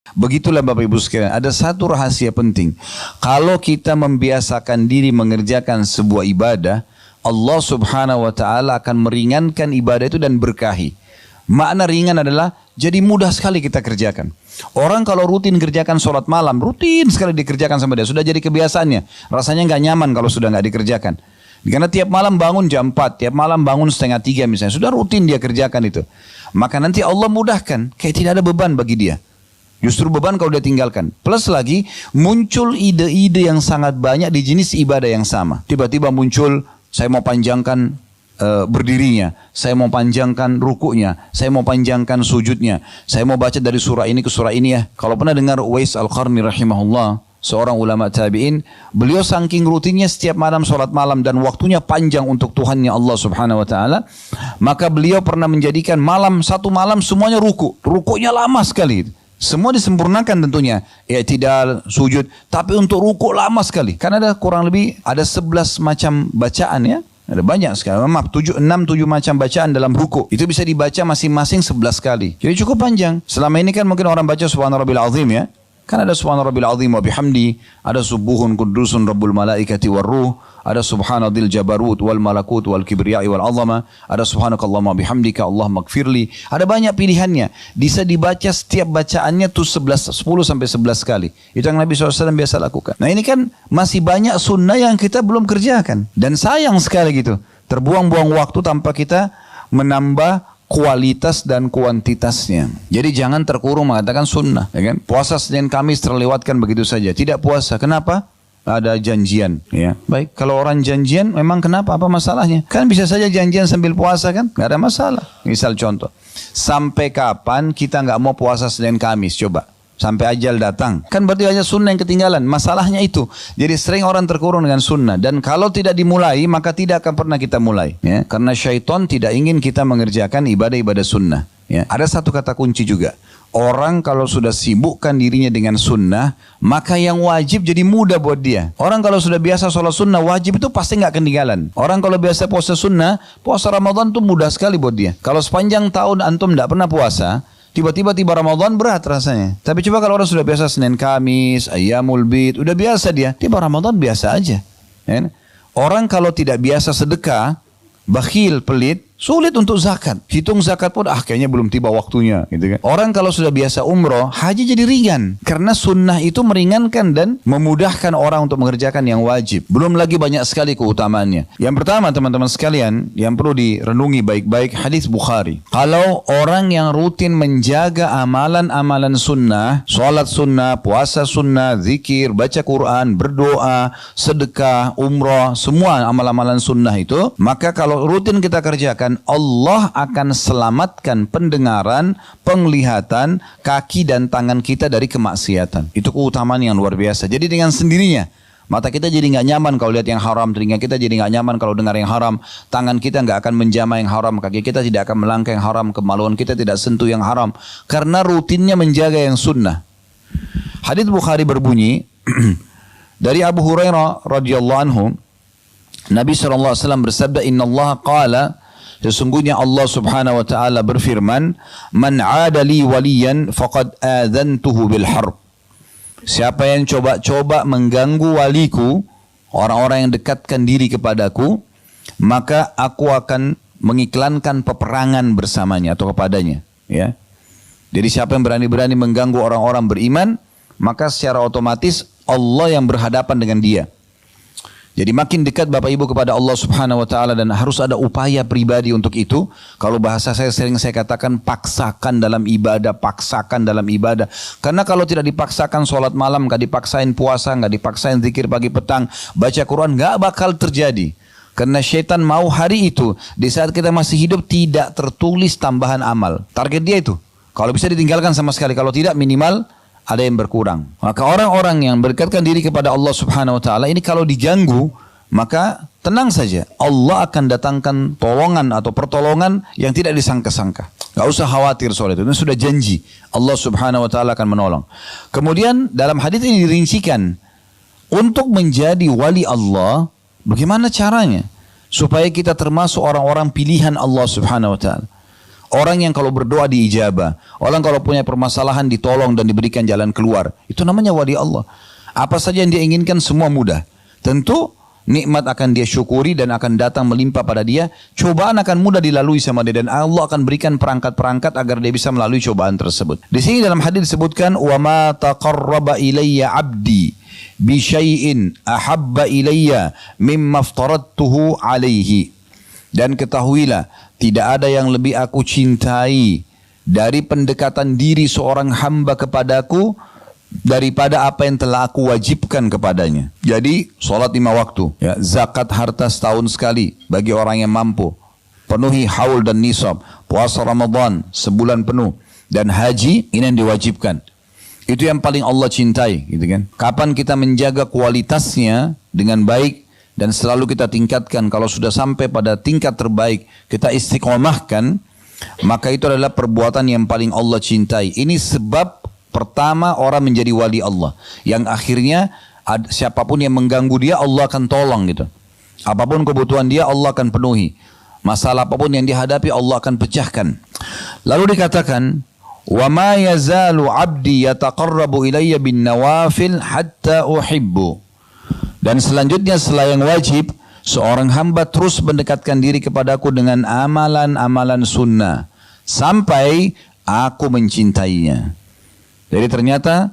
Begitulah Bapak Ibu sekalian, ada satu rahasia penting. Kalau kita membiasakan diri mengerjakan sebuah ibadah, Allah Subhanahu wa taala akan meringankan ibadah itu dan berkahi. Makna ringan adalah jadi mudah sekali kita kerjakan. Orang kalau rutin kerjakan sholat malam, rutin sekali dikerjakan sama dia, sudah jadi kebiasaannya. Rasanya nggak nyaman kalau sudah nggak dikerjakan. Karena tiap malam bangun jam 4, tiap malam bangun setengah 3 misalnya, sudah rutin dia kerjakan itu. Maka nanti Allah mudahkan, kayak tidak ada beban bagi dia. Justru beban kalau dia tinggalkan. Plus lagi muncul ide-ide yang sangat banyak di jenis ibadah yang sama. Tiba-tiba muncul, saya mau panjangkan berdirinya, saya mau panjangkan rukuknya, saya mau panjangkan sujudnya, saya mau baca dari surah ini ke surah ini ya. Kalau pernah dengar Uwais Al-Qarni rahimahullah, seorang ulama tabi'in, beliau saking rutinnya setiap malam sholat malam dan waktunya panjang untuk Tuhannya Allah Subhanahu wa taala, maka beliau pernah menjadikan satu malam semuanya rukuknya lama sekali. Semua disempurnakan tentunya, i'tidal, sujud, tapi untuk rukuk lama sekali. Karena ada kurang lebih ada 11 macam bacaan ya. Ada banyak sekali, maaf 6-7 macam bacaan dalam rukuk. Itu bisa dibaca masing-masing 11 kali. Jadi cukup panjang. Selama ini kan mungkin orang baca Subhana Rabbil Azim ya. Kan ada Subhana Rabbil Azim wa bihamdi, ada Subuhun Qudusun Rabbul Malaikati war Ruh, ada Subhanadil Jabarut wal Malakut wal Kibriyai wal Azama, ada Subhanakallahumma bihamdika Allah magfirli. Ada banyak pilihannya. Bisa dibaca setiap bacaannya tuh 10 sampai 11 kali. Itu yang Nabi SAW biasa lakukan. Nah ini kan masih banyak sunnah yang kita belum kerjakan. Dan sayang sekali gitu. Terbuang-buang waktu tanpa kita menambah kualitas dan kuantitasnya. Jadi jangan terkurung mengatakan sunnah. Ya kan? Puasa Senin Kamis terlewatkan begitu saja. Tidak puasa. Kenapa? Ada janjian. Ya. Baik, kalau orang janjian memang kenapa? Apa masalahnya? Kan bisa saja janjian sambil puasa kan? Gak ada masalah. Misal contoh. Sampai kapan kita gak mau puasa Senin Kamis? Coba. Sampai ajal datang. Kan berarti hanya sunnah yang ketinggalan. Masalahnya itu. Jadi sering orang terkurung dengan sunnah. Dan kalau tidak dimulai, maka tidak akan pernah kita mulai. Ya? Karena syaitan tidak ingin kita mengerjakan ibadah-ibadah sunnah. Ya? Ada satu kata kunci juga. Orang kalau sudah sibukkan dirinya dengan sunnah, maka yang wajib jadi mudah buat dia. Orang kalau sudah biasa sholat sunnah, wajib itu pasti nggak ketinggalan. Orang kalau biasa puasa sunnah, puasa Ramadan itu mudah sekali buat dia. Kalau sepanjang tahun antum nggak pernah puasa, tiba-tiba tiba Ramadan berat rasanya. Tapi coba kalau orang sudah biasa Senin Kamis, Ayyamul Bid, udah biasa dia. Tiba Ramadan biasa aja. Ya? Orang kalau tidak biasa sedekah, bakhil, pelit, sulit untuk zakat. Hitung zakat pun kayaknya belum tiba waktunya gitu kan. Orang kalau sudah biasa umroh, haji jadi ringan. Karena sunnah itu meringankan dan memudahkan orang untuk mengerjakan yang wajib. Belum lagi banyak sekali keutamaannya. Yang pertama teman-teman sekalian, yang perlu direnungi baik-baik, hadis Bukhari. Kalau orang yang rutin menjaga amalan-amalan sunnah, sholat sunnah, puasa sunnah, zikir, baca Quran, berdoa, sedekah, umroh, semua amalan-amalan sunnah itu, maka kalau rutin kita kerjakan, Allah akan selamatkan pendengaran, penglihatan, kaki dan tangan kita dari kemaksiatan. Itu keutamaan yang luar biasa. Jadi dengan sendirinya, mata kita jadi nggak nyaman kalau lihat yang haram, telinga kita jadi nggak nyaman kalau dengar yang haram, tangan kita nggak akan menjamah yang haram, kaki kita tidak akan melangkah yang haram, kemaluan kita tidak sentuh yang haram, karena rutinnya menjaga yang sunnah. Hadits Bukhari berbunyi dari Abu Hurairah radhiyallahu anhu, Nabi SAW bersabda, Inna Allah qala, sesungguhnya Allah Subhanahu wa taala berfirman, "Man 'ada li waliyan faqad adzantuhu bil harb." Siapa yang coba-coba mengganggu waliku, orang-orang yang dekatkan diri kepadaku, maka aku akan mengiklankan peperangan bersamanya atau kepadanya, ya. Jadi siapa yang berani-berani mengganggu orang-orang beriman, maka secara otomatis Allah yang berhadapan dengan dia. Jadi makin dekat Bapak Ibu kepada Allah Subhanahu wa taala, dan harus ada upaya pribadi untuk itu. Kalau bahasa saya sering saya katakan, paksakan dalam ibadah, paksakan dalam ibadah. Karena kalau tidak dipaksakan sholat malam, nggak dipaksain puasa, nggak dipaksain zikir pagi petang, baca Quran, nggak bakal terjadi. Karena syaitan mau hari itu, di saat kita masih hidup, tidak tertulis tambahan amal. Target dia itu. Kalau bisa ditinggalkan sama sekali, kalau tidak minimal ada yang berkurang. Maka orang-orang yang berdekatkan diri kepada Allah Subhanahu wa taala ini kalau diganggu, maka tenang saja, Allah akan datangkan tolongan atau pertolongan yang tidak disangka-sangka. Gak usah khawatir soal itu sudah janji. Allah Subhanahu wa taala akan menolong. Kemudian dalam hadis ini dirincikan, untuk menjadi wali Allah, bagaimana caranya supaya kita termasuk orang-orang pilihan Allah Subhanahu wa taala. Orang yang kalau berdoa diijabah. Orang kalau punya permasalahan ditolong dan diberikan jalan keluar. Itu namanya wali Allah. Apa saja yang dia inginkan semua mudah. Tentu nikmat akan dia syukuri dan akan datang melimpah pada dia. Cobaan akan mudah dilalui sama dia dan Allah akan berikan perangkat-perangkat agar dia bisa melalui cobaan tersebut. Di sini dalam hadis disebutkan wa ma taqarraba ilayya 'abdi bi syai'in ahabba ilayya mimma aftaradtuhu alaihi. Dan ketahuilah tidak ada yang lebih aku cintai dari pendekatan diri seorang hamba kepadaku daripada apa yang telah aku wajibkan kepadanya. Jadi solat 5 waktu, ya, zakat harta setahun sekali bagi orang yang mampu, penuhi haul dan nisab, puasa Ramadan sebulan penuh, dan haji ini yang diwajibkan. Itu yang paling Allah cintai, gitu kan? Kapan kita menjaga kualitasnya dengan baik dan selalu kita tingkatkan, kalau sudah sampai pada tingkat terbaik kita istiqomahkan, maka itu adalah perbuatan yang paling Allah cintai. Ini sebab pertama orang menjadi wali Allah, yang akhirnya siapapun yang mengganggu dia Allah akan tolong gitu. Apapun kebutuhan dia Allah akan penuhi. Masalah apapun yang dihadapi Allah akan pecahkan. Lalu dikatakan, wa ma yazalu 'abdi yataqarrabu ilayya bin nawafil hatta uhibbu. Dan selanjutnya setelah yang wajib, seorang hamba terus mendekatkan diri kepadaku dengan amalan-amalan sunnah sampai aku mencintainya. Jadi ternyata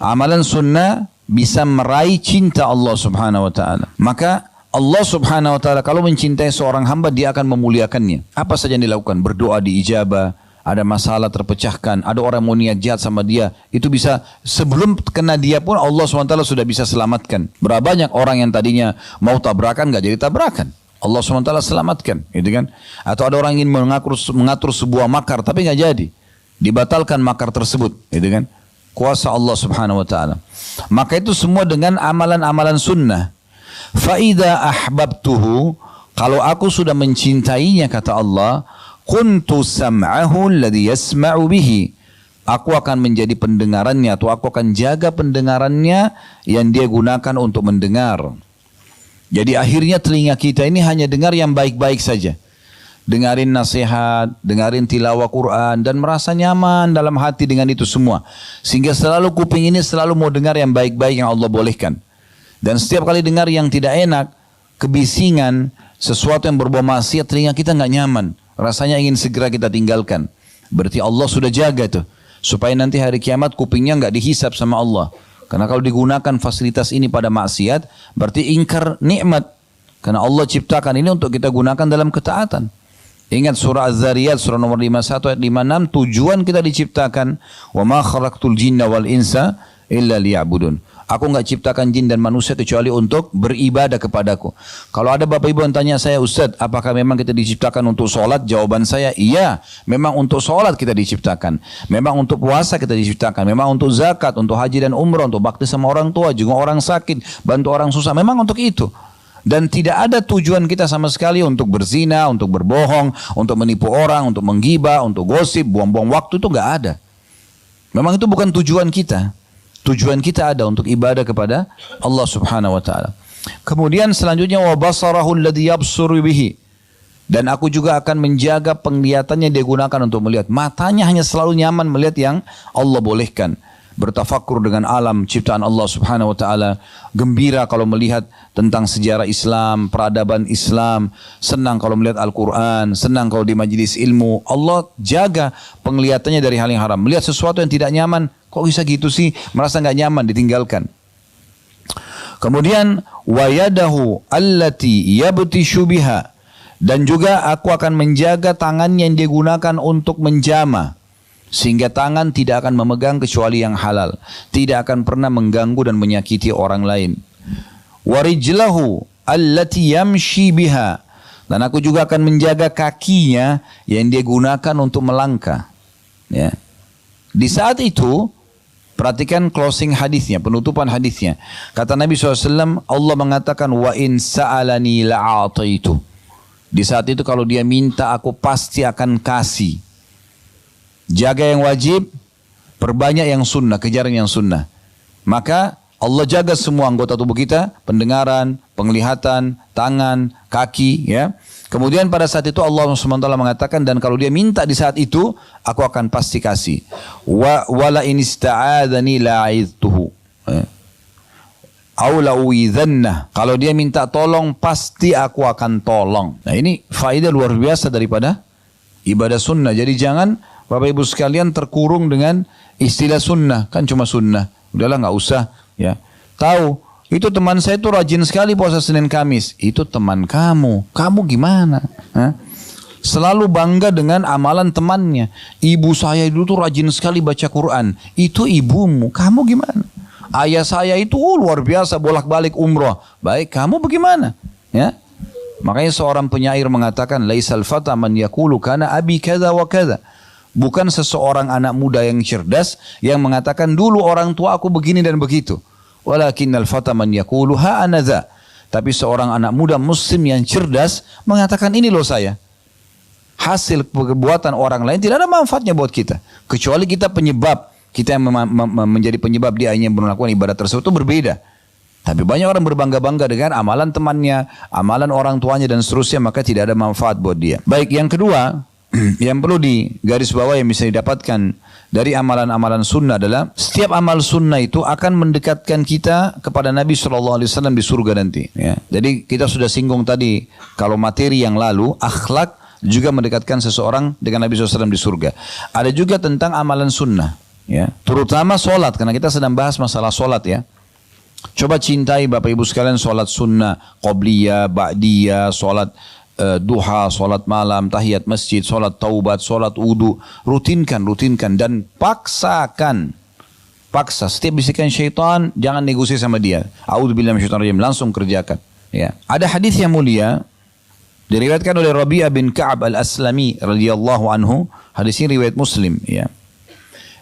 amalan sunnah bisa meraih cinta Allah subhanahu wa ta'ala. Maka Allah subhanahu wa ta'ala kalau mencintai seorang hamba, dia akan memuliakannya. Apa saja yang dilakukan, berdoa diijabah, ada masalah terpecahkan, ada orang mau niat jahat sama dia, itu bisa sebelum kena dia pun Allah subhanahu wa ta'ala sudah bisa selamatkan. Berapa banyak orang yang tadinya mau tabrakan gak jadi tabrakan, Allah subhanahu wa ta'ala selamatkan, gitu kan? Atau ada orang ingin mengatur sebuah makar tapi gak jadi, dibatalkan makar tersebut, gitu kan? Kuasa Allah subhanahu wa ta'ala. Maka itu semua dengan amalan-amalan sunnah. Fa'idha ahbabtuhu, kalau aku sudah mencintainya, kata Allah, kuntu sam'ahu alladhi yasma'u bihi, aku akan menjadi pendengarannya, atau aku akan jaga pendengarannya yang dia gunakan untuk mendengar. Jadi akhirnya telinga kita ini hanya dengar yang baik-baik saja. Dengarin nasihat, dengarin tilawah Quran, dan merasa nyaman dalam hati dengan itu semua. Sehingga selalu kuping ini selalu mau dengar yang baik-baik yang Allah bolehkan. Dan setiap kali dengar yang tidak enak, kebisingan, sesuatu yang berbau maksiat, telinga kita nggak nyaman. Rasanya ingin segera kita tinggalkan. Berarti Allah sudah jaga tuh, supaya nanti hari kiamat kupingnya nggak dihisap sama Allah. Karena kalau digunakan fasilitas ini pada maksiat, berarti ingkar nikmat. Karena Allah ciptakan ini untuk kita gunakan dalam ketaatan. Ingat surah Az-Zariyat, surah nomor 51 ayat 56, tujuan kita diciptakan, wa ma khalaqtul jinna wal insa illa liya'budun. Aku enggak ciptakan jin dan manusia kecuali untuk beribadah kepadaku. Kalau ada bapak ibu yang tanya saya, Ustaz, apakah memang kita diciptakan untuk sholat? Jawaban saya, iya. Memang untuk sholat kita diciptakan. Memang untuk puasa kita diciptakan. Memang untuk zakat, untuk haji dan umrah, untuk bakti sama orang tua, juga orang sakit, bantu orang susah. Memang untuk itu. Dan tidak ada tujuan kita sama sekali untuk berzina, untuk berbohong, untuk menipu orang, untuk menggibah, untuk gosip, buang-buang waktu, itu enggak ada. Memang itu bukan tujuan kita. Tujuan kita ada untuk ibadah kepada Allah subhanahu wa ta'ala. Kemudian selanjutnya, wa basarahu alladhi yabsuru bihi. Dan aku juga akan menjaga penglihatannya dia gunakan untuk melihat. Matanya hanya selalu nyaman melihat yang Allah bolehkan. Bertafakur dengan alam ciptaan Allah subhanahu wa ta'ala, gembira kalau melihat tentang sejarah Islam, peradaban Islam, senang kalau melihat Al-Quran, senang kalau di majlis ilmu. Allah jaga penglihatannya dari hal yang haram. Melihat sesuatu yang tidak nyaman, kok bisa gitu sih, merasa nggak nyaman, ditinggalkan. Kemudian wa yadahu allati yabtishu biha, dan juga aku akan menjaga tangannya yang digunakan untuk menjamah. Sehingga tangan tidak akan memegang kecuali yang halal, tidak akan pernah mengganggu dan menyakiti orang lain. Warijlahu allati yamshi biha, dan aku juga akan menjaga kakinya yang dia gunakan untuk melangkah. Ya. Di saat itu, perhatikan closing hadisnya, penutupan hadisnya. Kata Nabi SAW, Allah mengatakan, wa in sa'alani la'ataitu. Di saat itu kalau dia minta, aku pasti akan kasih. Jaga yang wajib, perbanyak yang sunnah, kejar yang sunnah. Maka Allah jaga semua anggota tubuh kita, pendengaran, penglihatan, tangan, kaki, ya. Kemudian pada saat itu Allah SWT mengatakan, dan kalau dia minta di saat itu, aku akan pasti kasih. Wala in ista'adhani la'idtuhu. Kalau dia minta tolong, pasti aku akan tolong. Nah ini faedah luar biasa daripada ibadah sunnah. Jadi jangan Bapak Ibu sekalian terkurung dengan istilah sunnah. Kan cuma sunnah. Udahlah nggak usah. Ya. Tahu, itu teman saya itu rajin sekali puasa Senin Kamis. Itu teman kamu. Kamu gimana? Hah? Selalu bangga dengan amalan temannya. Ibu saya dulu tuh rajin sekali baca Quran. Itu ibumu. Kamu gimana? Ayah saya itu luar biasa bolak-balik umroh. Baik, kamu bagaimana? Ya. Makanya seorang penyair mengatakan, laisal fata man yaqulu kana abi kadza wa kadza. Bukan seseorang anak muda yang cerdas yang mengatakan dulu orang tua aku begini dan begitu. Walakinnal fata man yaqulu ha ana dza. Tapi seorang anak muda muslim yang cerdas mengatakan ini loh saya. Hasil perbuatan orang lain tidak ada manfaatnya buat kita. Kecuali kita penyebab. Kita yang menjadi penyebab dia hanya melakukan ibadah tersebut itu berbeda. Tapi banyak orang berbangga-bangga dengan amalan temannya, amalan orang tuanya dan seterusnya, maka tidak ada manfaat buat dia. Baik, yang kedua, yang perlu di garis bawah yang bisa didapatkan dari amalan-amalan sunnah adalah setiap amal sunnah itu akan mendekatkan kita kepada Nabi SAW di surga nanti. Ya. Jadi kita sudah singgung tadi, kalau materi yang lalu, akhlak juga mendekatkan seseorang dengan Nabi SAW di surga. Ada juga tentang amalan sunnah. Ya, terutama solat, karena kita sedang bahas masalah solat ya. Coba cintai Bapak Ibu sekalian solat sunnah, qobliyah, ba'diyah, solat duha, solat malam, tahiyat masjid, solat taubat, solat wudu. Rutinkan dan paksakan. Paksa, setiap bisikan syaitan jangan negosiasi sama dia. A'udzubillahi minasyaitonir rajim, langsung kerjakan. Ya. Ada hadis yang mulia diriwayatkan oleh Rabi'ah bin Ka'ab al-Aslami radhiyallahu anhu. Hadis ini riwayat Muslim ya.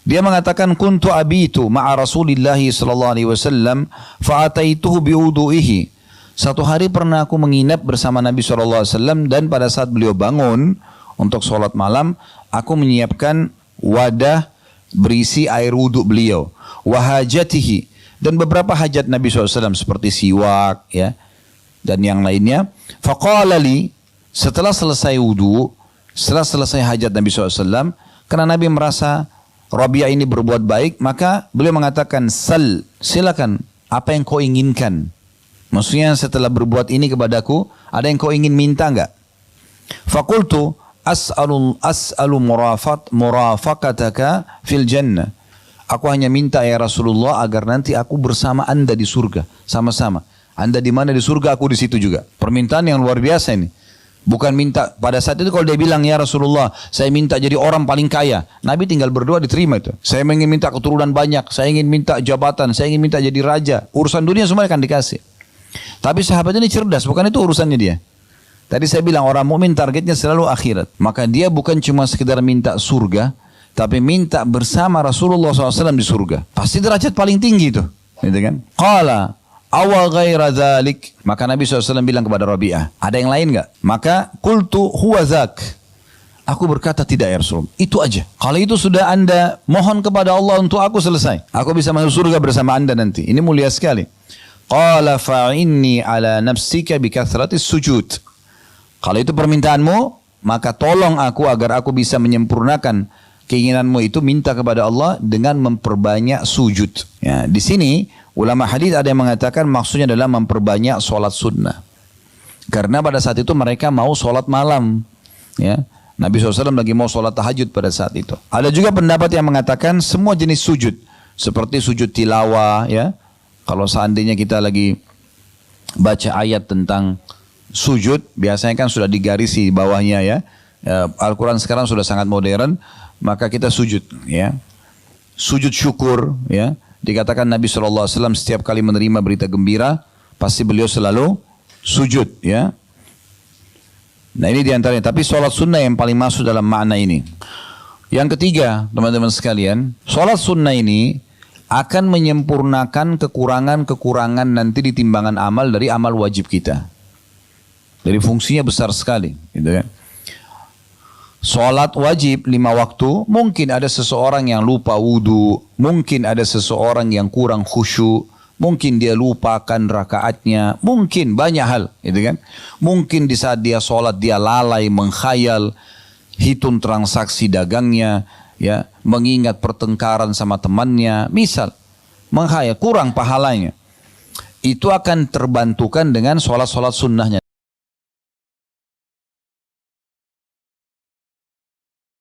Dia mengatakan kuntu abitu ma'a Rasulillah sallallahu alaihi wasallam fa'ataituhu biwudu'ihi. Satu hari pernah aku menginap bersama Nabi sallallahu alaihi wasallam dan pada saat beliau bangun untuk sholat malam, aku menyiapkan wadah berisi air wudhu beliau, wahajatihi, dan beberapa hajat Nabi SAW seperti siwak ya dan yang lainnya. Faqala li, setelah selesai wudhu, setelah selesai hajat Nabi SAW, karena Nabi merasa Rabi'ah ini berbuat baik, maka beliau mengatakan, sal, silakan, apa yang kau inginkan? Maksudnya setelah berbuat ini kepadaku, ada yang kau ingin minta enggak? Fakultu, as'alu murafaqataka fil jannah. Aku hanya minta ya Rasulullah agar nanti aku bersama anda di surga, sama-sama. Anda di mana di surga, aku di situ juga. Permintaan yang luar biasa ini. Bukan minta, pada saat itu kalau dia bilang ya Rasulullah saya minta jadi orang paling kaya, Nabi tinggal berdoa diterima itu. Saya ingin minta keturunan banyak, saya ingin minta jabatan, saya ingin minta jadi raja, urusan dunia semua akan dikasih. Tapi sahabat ini cerdas, bukan itu urusannya dia. Tadi saya bilang orang mukmin targetnya selalu akhirat, maka dia bukan cuma sekedar minta surga, tapi minta bersama Rasulullah SAW di surga. Pasti derajat paling tinggi itu, gitu kan? Qala awa ghaira dzalik, maka Nabi SAW bilang kepada Rabi'ah, ada yang lain enggak? Maka qultu huwa dzak, aku berkata tidak ya Rasul, itu aja. Kalau itu sudah anda mohon kepada Allah untuk aku, selesai, aku bisa masuk surga bersama anda nanti. Ini mulia sekali. Qala fa'inni ala nafsika bikathratis sujud, kalau itu permintaanmu, maka tolong aku agar aku bisa menyempurnakan keinginanmu itu, minta kepada Allah dengan memperbanyak sujud. Ya, di sini ulama hadis ada yang mengatakan maksudnya adalah memperbanyak solat sunnah. Karena pada saat itu mereka mau solat malam. Ya, Nabi SAW lagi mau solat tahajud pada saat itu. Ada juga pendapat yang mengatakan semua jenis sujud. Seperti sujud tilawah. Ya, kalau seandainya kita lagi baca ayat tentang sujud, biasanya kan sudah digarisi di bawahnya ya. Al-Quran sekarang sudah sangat modern. Maka kita sujud, ya, sujud syukur, ya. Dikatakan Nabi SAW setiap kali menerima berita gembira, pasti beliau selalu sujud, ya. Nah ini diantaranya. Tapi sholat sunnah yang paling masuk dalam makna ini. Yang ketiga, teman-teman sekalian, sholat sunnah ini akan menyempurnakan kekurangan-kekurangan nanti di timbangan amal dari amal wajib kita. Jadi fungsinya besar sekali, gitu ya. Sholat wajib 5 waktu, mungkin ada seseorang yang lupa wudu, mungkin ada seseorang yang kurang khusyuk, Mungkin dia lupakan rakaatnya, mungkin banyak hal, gitu kan? Mungkin di saat dia sholat dia lalai mengkhayal, hitung transaksi dagangnya, ya, mengingat pertengkaran sama temannya, misal menghayal kurang pahalanya. Itu akan terbantukan dengan sholat-sholat sunnahnya.